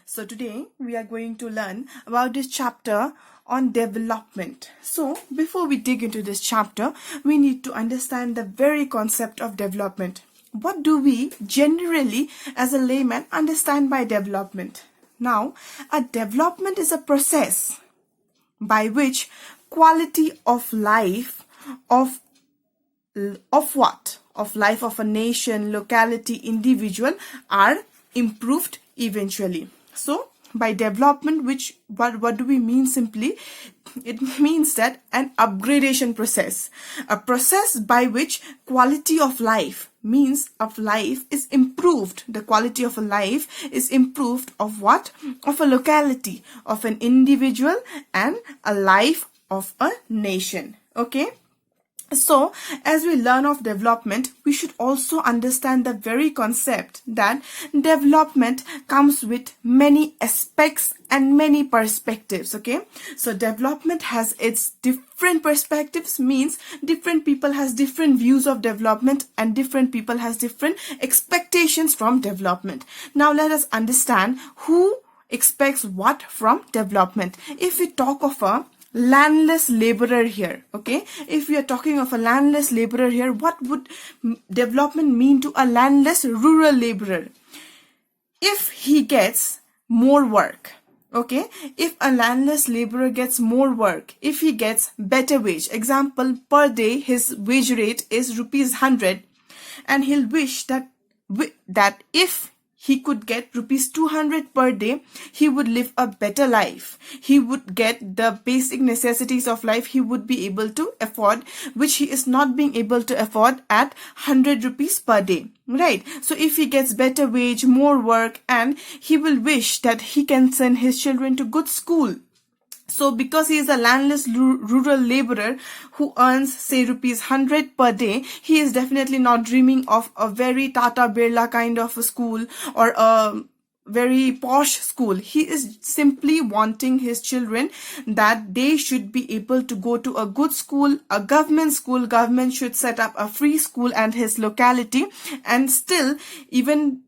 So today we are going to learn about this chapter on development. So before we dig into this chapter, we need to understand the very concept of development. What do we generally as a layman understand by development? Now, a development is a process by which quality of life of what? Of life of a nation, locality, individual are improved eventually. So by development, what do we mean simply? It means that an upgradation process, a process by which quality of life is improved. The quality of a life is improved of what? Of a locality, of an individual, and a life of a nation. Okay. So, as we learn of development, we should also understand the very concept that development comes with many aspects and many perspectives, okay? So, development has its different perspectives, means different people has different views of development and different people has different expectations from development. Now, let us understand who expects what from development. If we talk of a landless laborer here, okay, if we are talking of a landless laborer here, what would development mean to a landless rural laborer? If he gets more work, okay, if a landless laborer gets more work, if he gets better wage, example, per day his wage rate is ₹100, and he'll wish that if he could get ₹200 per day, he would live a better life. He would get the basic necessities of life he would be able to afford, which he is not being able to afford at ₹100 per day. Right? So if he gets better wage, more work, and he will wish that he can send his children to good school. So because he is a landless rural laborer who earns say ₹100 per day, he is definitely not dreaming of a very Tata Birla kind of a school or a very posh school. He is simply wanting his children that they should be able to go to a good school, a government school. Government should set up a free school and his locality, and still, even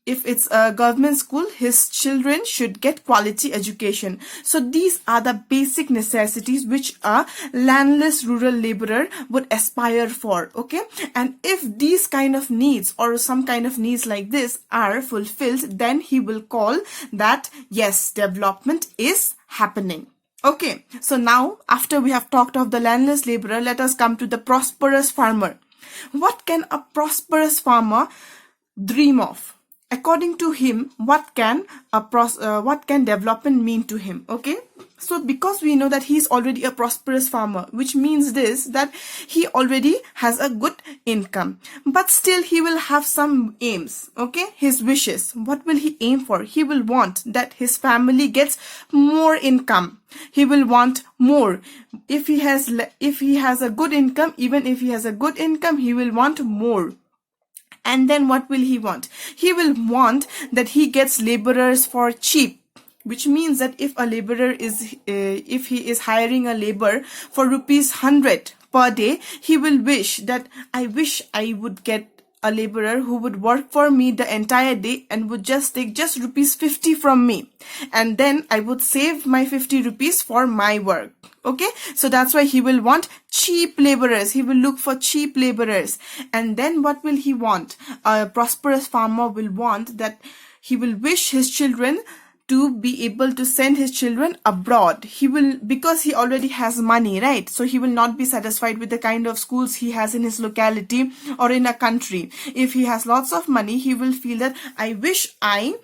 if it's a government school, his children should get quality education. So these are the basic necessities which a landless rural laborer would aspire for, okay? And if these kind of needs or some kind of needs like this are fulfilled, then he will call that, yes, development is happening. Okay, so now after we have talked of the landless laborer, let us come to the prosperous farmer. What can a prosperous farmer dream of? According to him, what can development mean to him? Okay, so because we know that he is already a prosperous farmer, which means this, that he already has a good income, but still he will have some aims, okay, his wishes. What will he aim for? He will want that his family gets more income. He will want more. If he has a good income, even if he has a good income, he will want more. And then what will he want? He will want that he gets laborers for cheap, which means that if a laborer is, if he is hiring a labor for ₹100 per day, he will wish that I wish I would get a laborer who would work for me the entire day and would just take just ₹50 from me. And then I would save my ₹50 for my work. Okay, so that's why he will want cheap laborers. He will look for cheap laborers. And then what will he want? A prosperous farmer will want that he will wish his children to be able to send his children abroad. He will, because he already has money, right? So he will not be satisfied with the kind of schools he has in his locality or in a country. If he has lots of money, he will feel that I wish I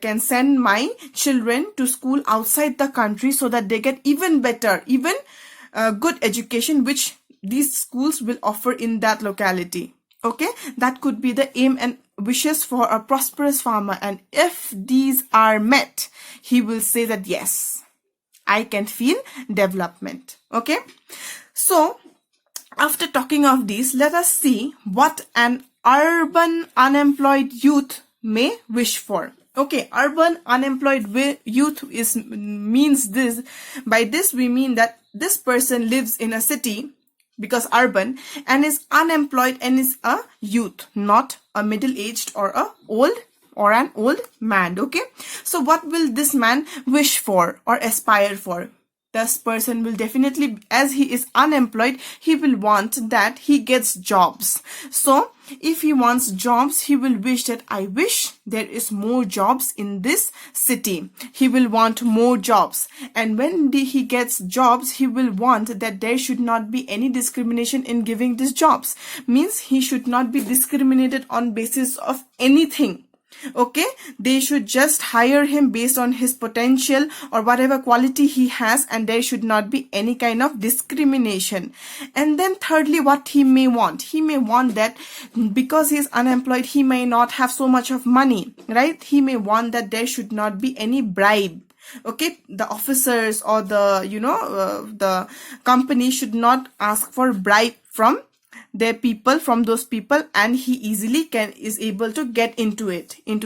can send my children to school outside the country so that they get even better, even good education, which these schools will offer in that locality. Okay, that could be the aim and wishes for a prosperous farmer. And if these are met, he will say that yes, I can feel development. Okay, so after talking of these, let us see what an urban unemployed youth may wish for. Okay, urban unemployed youth means this. By this we mean that this person lives in a city, because urban, and is unemployed and is a youth, not a middle-aged or a old or an old man. Okay, so what will this man wish for or aspire for? This person will definitely, as he is unemployed, he will want that he gets jobs. So if he wants jobs, he will wish that I wish there is more jobs in this city. He will want more jobs. And when he gets jobs, he will want that there should not be any discrimination in giving these jobs. Means he should not be discriminated on basis of anything. Okay, they should just hire him based on his potential or whatever quality he has, and there should not be any kind of discrimination. And then thirdly, what he may want that because he is unemployed, he may not have so much of money, right? He may want that there should not be any bribe. Okay, the officers or the the company should not ask for bribe from those people, and he easily is able to get into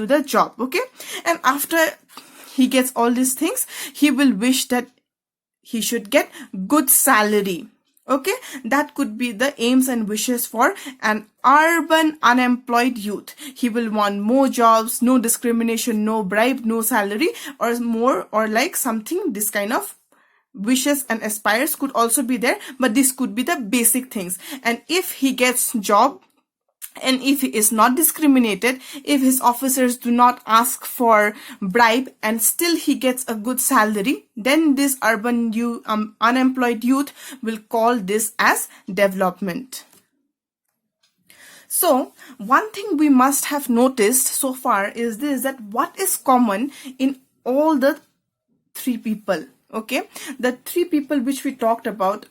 the job. Okay, and after he gets all these things, he will wish that he should get good salary. Okay, that could be the aims and wishes for an urban unemployed youth. He will want more jobs, no discrimination, no bribe, no salary, or more, or like something, this kind of wishes and aspires could also be there, but this could be the basic things. And if he gets job, and if he is not discriminated, if his officers do not ask for bribe, and still he gets a good salary, then this urban unemployed youth will call this as development. So one thing we must have noticed so far is this, that what is common in all the three people. Okay, the three people which we talked about,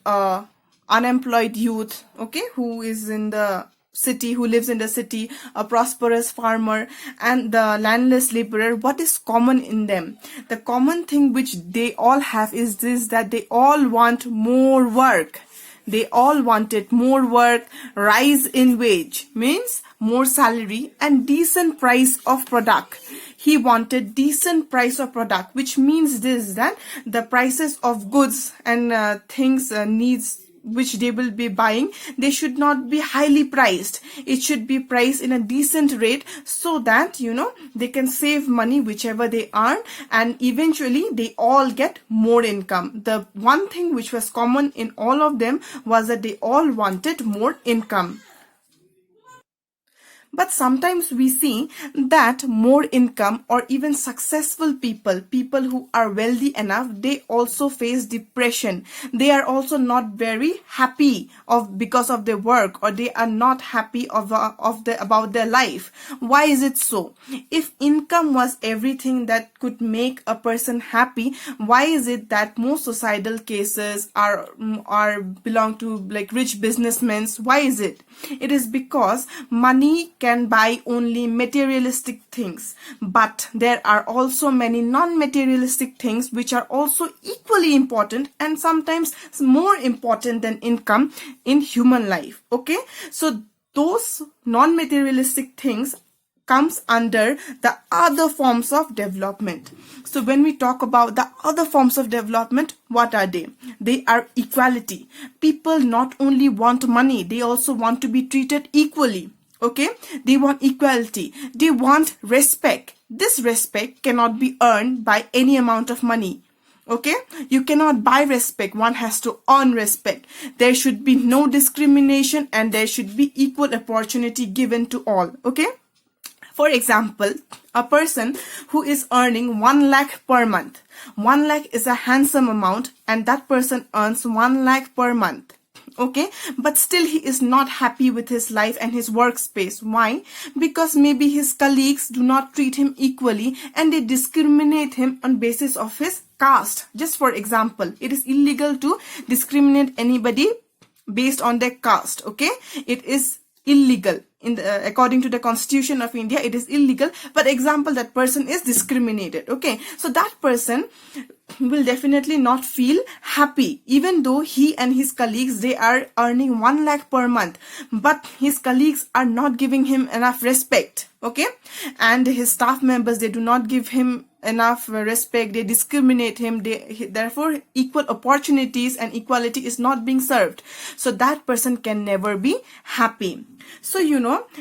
unemployed youth, okay, who is in the city, who lives in the city, a prosperous farmer, and the landless laborer, what is common in them? The common thing which they all have is this, that they all want more work. They all wanted more work, rise in wage, means more salary, and decent price of product. He wanted decent price of product, which means this, that the prices of goods and things, needs which they will be buying, they should not be highly priced. It should be priced in a decent rate, so that they can save money whichever they earn, and eventually they all get more income. The one thing which was common in all of them was that they all wanted more income. But sometimes we see that more income or even successful people who are wealthy enough, they also face depression. They are also not very happy because of their work, or they are not happy about their life. Why is it so? If income was everything that could make a person happy, why is it that most societal cases are belong to like rich businessmen? Why is it? It is because money can buy only materialistic things, but there are also many non-materialistic things which are also equally important, and sometimes more important than income in human life. Okay, so those non-materialistic things comes under the other forms of development. So when we talk about the other forms of development, what are they? They are equality. People not only want money, they also want to be treated equally. Okay, they want equality. They want respect. This respect cannot be earned by any amount of money. Okay, you cannot buy respect. One has to earn respect. There should be no discrimination, and there should be equal opportunity given to all. Okay, for example, a person who is earning 1 lakh per month. 1 lakh is a handsome amount, and that person earns 1 lakh per month. Okay, but still he is not happy with his life and his workspace. Why? Because maybe his colleagues do not treat him equally, and they discriminate him on basis of his caste. Just for example, it is illegal to discriminate anybody based on their caste. Okay, it is illegal according to the Constitution of India. It is illegal, but example, that person is discriminated. Okay, so that person will definitely not feel happy, even though he and his colleagues, they are earning 1 lakh per month, but his colleagues are not giving him enough respect. Okay, and his staff members, they do not give him enough respect, they discriminate him, therefore equal opportunities and equality is not being served. So that person can never be happy. So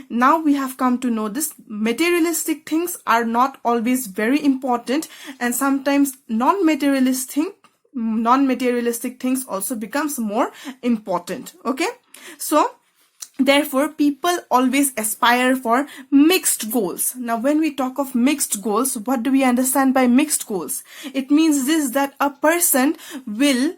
now we have come to know this materialistic things are not always very important, and sometimes non-materialistic things also becomes more important. Okay, so therefore people always aspire for mixed goals. Now when we talk of mixed goals, what do we understand by mixed goals? It means this, that a person will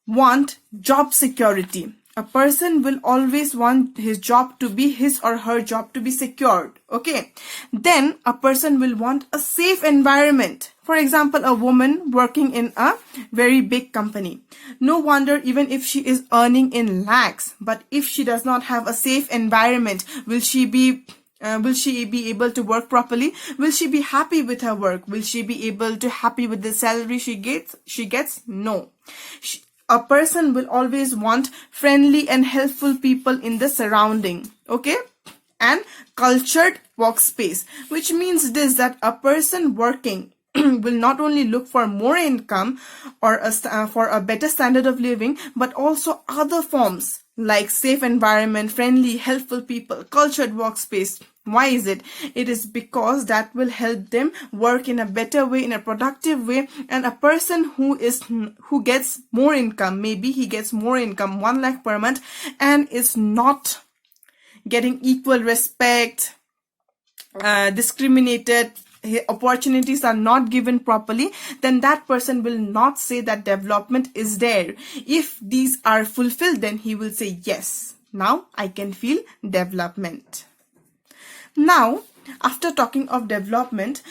want job security. A person will always want his job to be, his or her job to be secured. Okay. Then a person will want a safe environment. For example, a woman working in a very big company. No wonder even if she is earning in lakhs, but if she does not have a safe environment, will she be able to work properly? Will she be happy with her work? Will she be able to happy with the salary she gets? No. A person will always want friendly and helpful people in the surrounding. Okay. And cultured workspace, which means this, that a person working will not only look for more income or for a better standard of living, but also other forms like safe environment, friendly, helpful people, cultured workspace. Why is it? It is because that will help them work in a better way, in a productive way. And a person who gets more income, maybe he gets more income, 1 lakh per month, and is not getting equal respect, discriminated, opportunities are not given properly, then that person will not say that development is there. If these are fulfilled, then he will say, yes, now I can feel development. Now, after talking of development,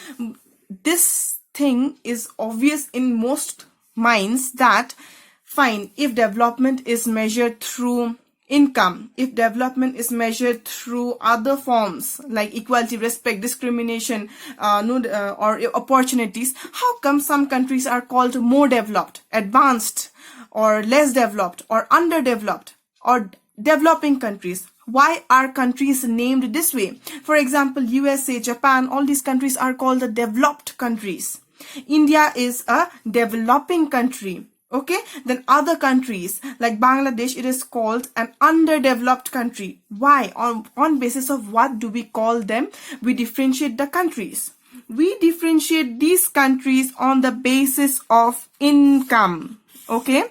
this thing is obvious in most minds that, fine, if development is measured through income, if development is measured through other forms like equality, respect, discrimination, or opportunities, how come some countries are called more developed, advanced, or less developed, or underdeveloped, or developing countries? Why are countries named this way? For example, USA, Japan, all these countries are called the developed countries. India is a developing country. Okay, then other countries like Bangladesh, it is called an underdeveloped country. Why? On basis of what do we call them? We differentiate the countries. We differentiate these countries on the basis of income. Okay,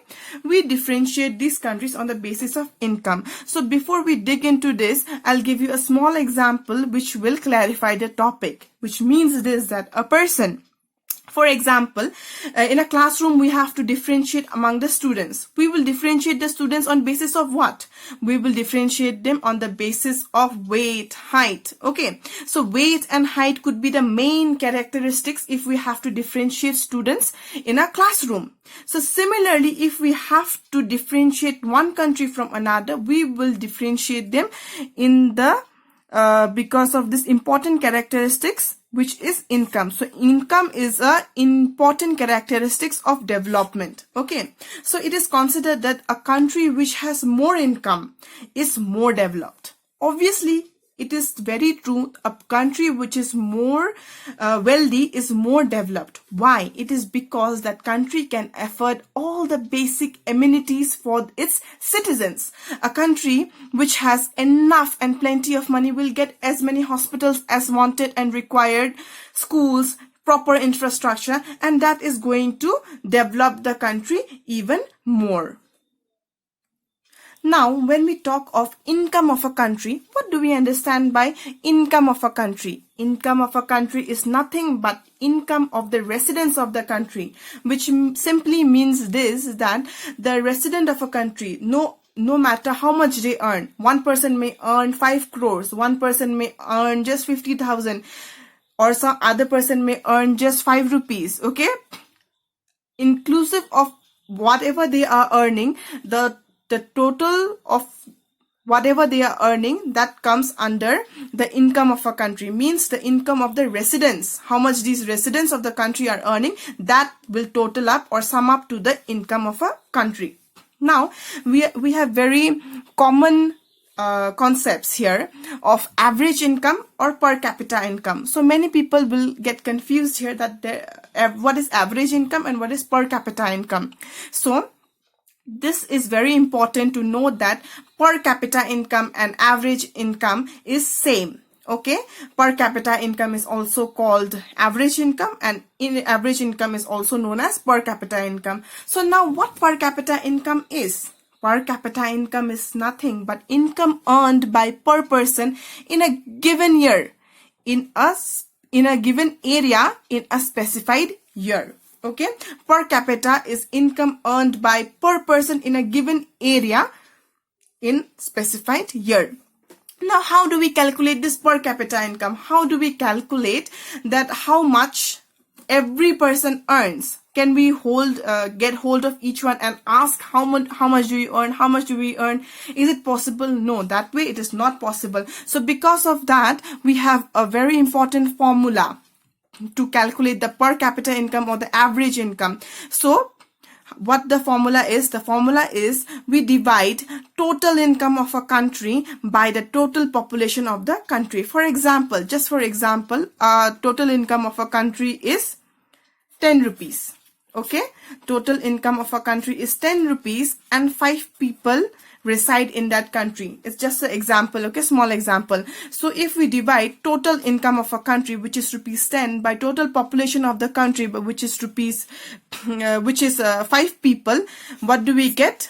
we differentiate these countries on the basis of income. So before we dig into this, I'll give you a small example which will clarify the topic, which means this, that a person, for example, in a classroom, we have to differentiate among the students. We will differentiate the students on basis of what? We will differentiate them on the basis of weight, height. Okay, so weight and height could be the main characteristics if we have to differentiate students in a classroom. So similarly, if we have to differentiate one country from another, we will differentiate them in the because of this important characteristics, which is income. So income is a important characteristics of development. Okay, so it is considered that a country which has more income is more developed. Obviously, it is very true, a country which is more wealthy is more developed. Why? It is because that country can afford all the basic amenities for its citizens. A country which has enough and plenty of money will get as many hospitals as wanted and required, schools, proper infrastructure, and that is going to develop the country even more. Now, when we talk of income of a country, what do we understand by income of a country? Income of a country is nothing but income of the residents of the country, which simply means this, that the resident of a country, no matter how much they earn, one person may earn 5 crores, one person may earn just 50,000, or some other person may earn just 5 rupees, okay? Inclusive of whatever they are earning, the total of whatever they are earning, that comes under the income of a country, means the income of the residents, how much these residents of the country are earning, that will total up or sum up to the income of a country. Now, we have very common concepts here of average income or per capita income. So many people will get confused here that what is average income and what is per capita income. So this is very important to know that per capita income and average income is same. Okay, per capita income is also called average income, and average income is also known as per capita income. So now what per capita income is? Per capita income is nothing but income earned by per person in a given year, in a given area, in a specified year. Okay, per capita is income earned by per person in a given area in specified year. Now, how do we calculate this per capita income? How do we calculate that how much every person earns? Can we get hold of each one and ask how much do you earn? How much do we earn? Is it possible? No, that way it is not possible. So because of that, we have a very important formula to calculate the per capita income or the average income. So what the formula is we divide total income of a country by the total population of the country. For example, total income of a country is 10 rupees. Okay, total income of a country is 10 rupees and 5 people reside in that country. It's just an example, okay, small example. So if we divide total income of a country, which is rupees 10, by total population of the country, which is 5 people, what do we get?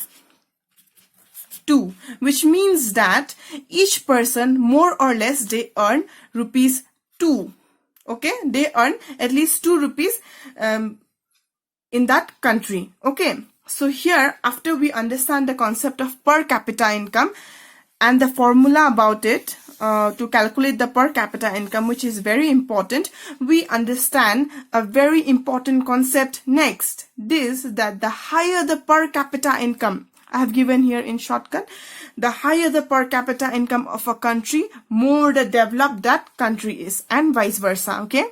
2, which means that each person more or less they earn rupees 2. Okay, they earn at least 2 rupees in that country. Okay, so here, after we understand the concept of per capita income and the formula about it to calculate the per capita income, which is very important, we understand a very important concept next. This, that the higher the per capita income, I have given here in shortcut, the higher the per capita income of a country, more the developed that country is, and vice versa. Okay,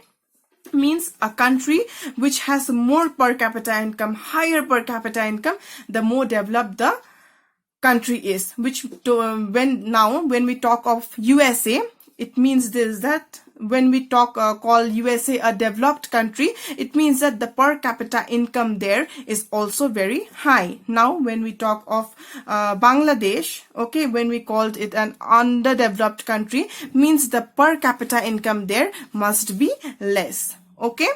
means a country which has more per capita income, higher per capita income, the more developed the country is. Which when we talk of USA, it means this, that when we call USA a developed country, it means that the per capita income there is also very high. Now when we talk of Bangladesh, okay, when we called it an underdeveloped country, means the per capita income there must be less. Okay,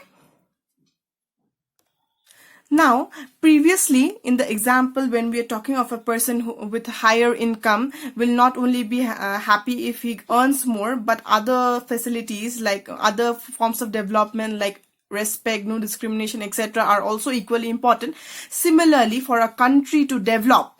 now previously in the example, when we are talking of a person who with higher income will not only be happy if he earns more, but other facilities like other forms of development like respect, no discrimination, etc. are also equally important. Similarly, for a country to develop,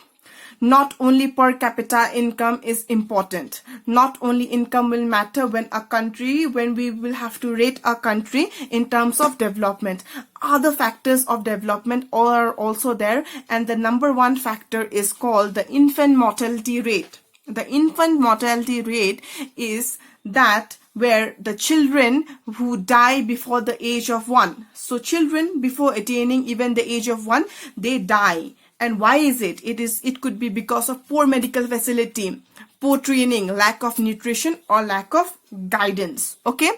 not only per capita income is important. Not only income will matter when we will have to rate a country in terms of development. Other factors of development are also there, and the number one factor is called the infant mortality rate. The infant mortality rate is that where the children who die before the age of 1. So children before attaining even the age of 1, they die. And why is it? It could be because of poor medical facility, poor training, lack of nutrition, or lack of guidance. Okay,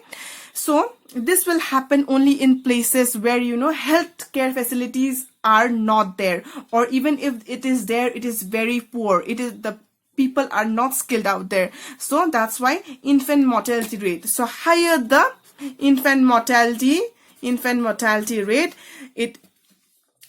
so this will happen only in places where health care facilities are not there, or even if it is there, it is very poor. The people are not skilled out there. So that's why infant mortality rate. So higher the infant mortality rate,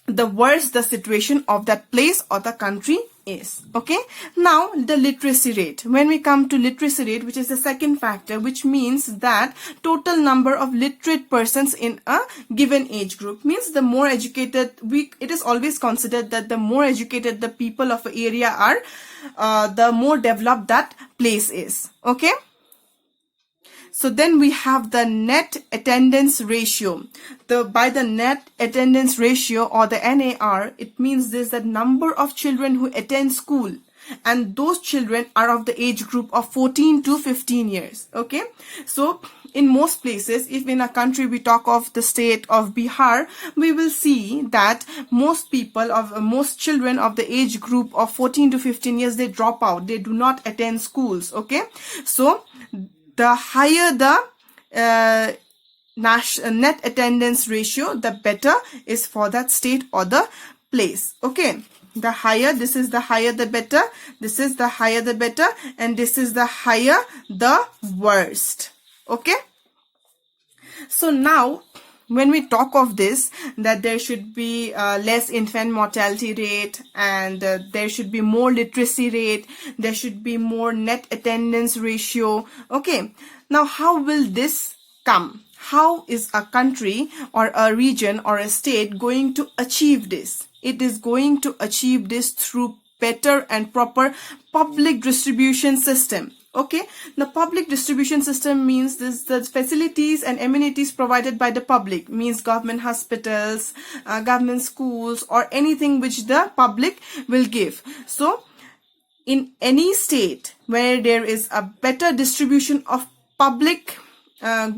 the worse the situation of that place or the country is. Okay, now the literacy rate. When we come to literacy rate, which is the second factor, which means that total number of literate persons in a given age group, means the more educated it is always considered that the more educated the people of an area are, the more developed that place is. Okay, so then we have the net attendance ratio. By the net attendance ratio, or the NAR, it means this, that number of children who attend school, and those children are of the age group of 14 to 15 years. Okay, so in most places, if in a country we talk of the state of Bihar, we will see that most children of the age group of 14 to 15 years, they drop out, they do not attend schools. Okay, so the higher the net attendance ratio, the better is for that state or the place. Okay, the higher, this is the higher the better, this is the higher the better, and this is the higher the worst. Okay, so now when we talk of this, that there should be less infant mortality rate, and there should be more literacy rate, there should be more net attendance ratio. Okay, now how will this come? How is a country or a region or a state going to achieve this? It is going to achieve this through better and proper public distribution system. Okay, the public distribution system means the facilities and amenities provided by the public, means government hospitals, government schools, or anything which the public will give. So in any state where there is a better distribution of public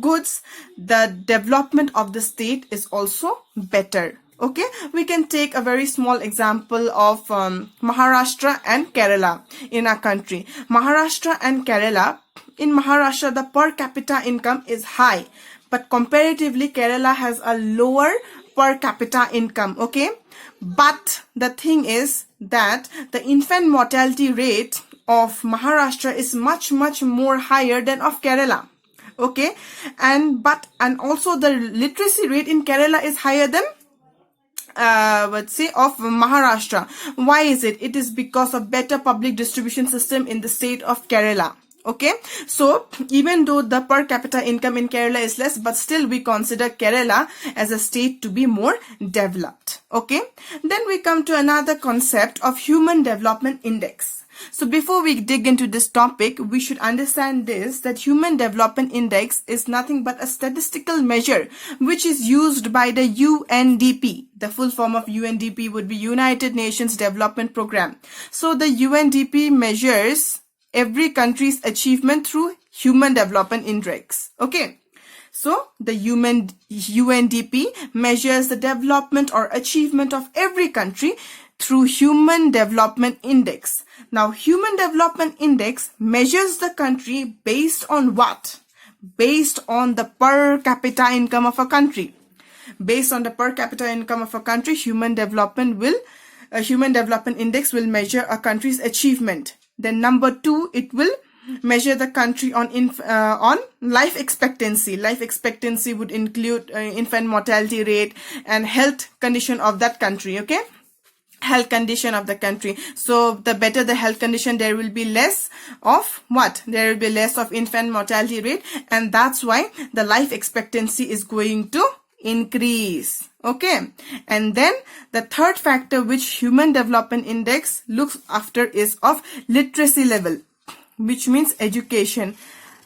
goods, the development of the state is also better. Okay, we can take a very small example of Maharashtra and Kerala in our country. Maharashtra and Kerala, in Maharashtra the per capita income is high, but comparatively Kerala has a lower per capita income. Okay, but the thing is that the infant mortality rate of Maharashtra is much more higher than of Kerala. Okay, and also the literacy rate in Kerala is higher than let's say of Maharashtra. Why is it? It is because of better public distribution system in the state of Kerala. Okay, so even though the per capita income in Kerala is less, but still we consider Kerala as a state to be more developed. Okay, then we come to another concept of Human Development Index. So before we dig into this topic, we should understand this, that Human Development Index is nothing but a statistical measure which is used by the UNDP. The full form of UNDP would be United Nations Development Program. So the UNDP measures every country's achievement through Human Development Index. Okay, so the UNDP measures the development or achievement of every country through Human Development Index. Now, Human Development Index measures the country based on what? Based on the per capita income of a country. Based on the per capita income of a country, Human Development Index will measure a country's achievement. Then number 2, it will measure the country on life expectancy. Life expectancy would include infant mortality rate and health condition of that country. Okay, health condition of the country. So the better the health condition, there will be less of what? There will be less of infant mortality rate, and that's why the life expectancy is going to increase. Okay, and then the third factor which Human Development Index looks after is of literacy level, which means education.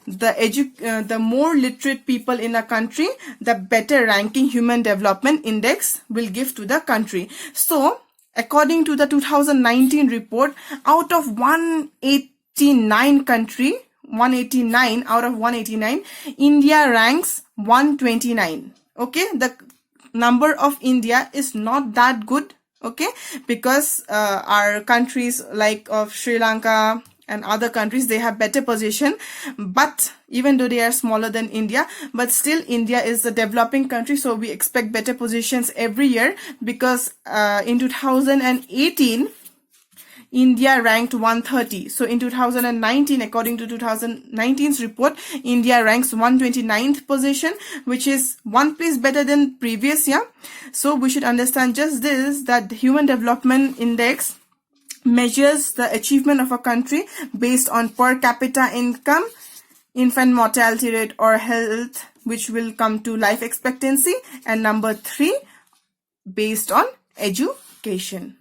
The more literate people in a country, the better ranking Human Development Index will give to the country. So according to the 2019 report, out of 189 out of 189, India ranks 129. Okay, the number of India is not that good. Okay, because our countries like of Sri Lanka and other countries, they have better position, but even though they are smaller than India, but still India is a developing country, so we expect better positions every year, because in 2018 India ranked 130. So in 2019, according to 2019's report, India ranks 129th position, which is 1 place better than previous year. So we should understand just this, that the Human Development Index measures the achievement of a country based on per capita income, infant mortality rate or health, which will come to life expectancy, and number 3, based on education.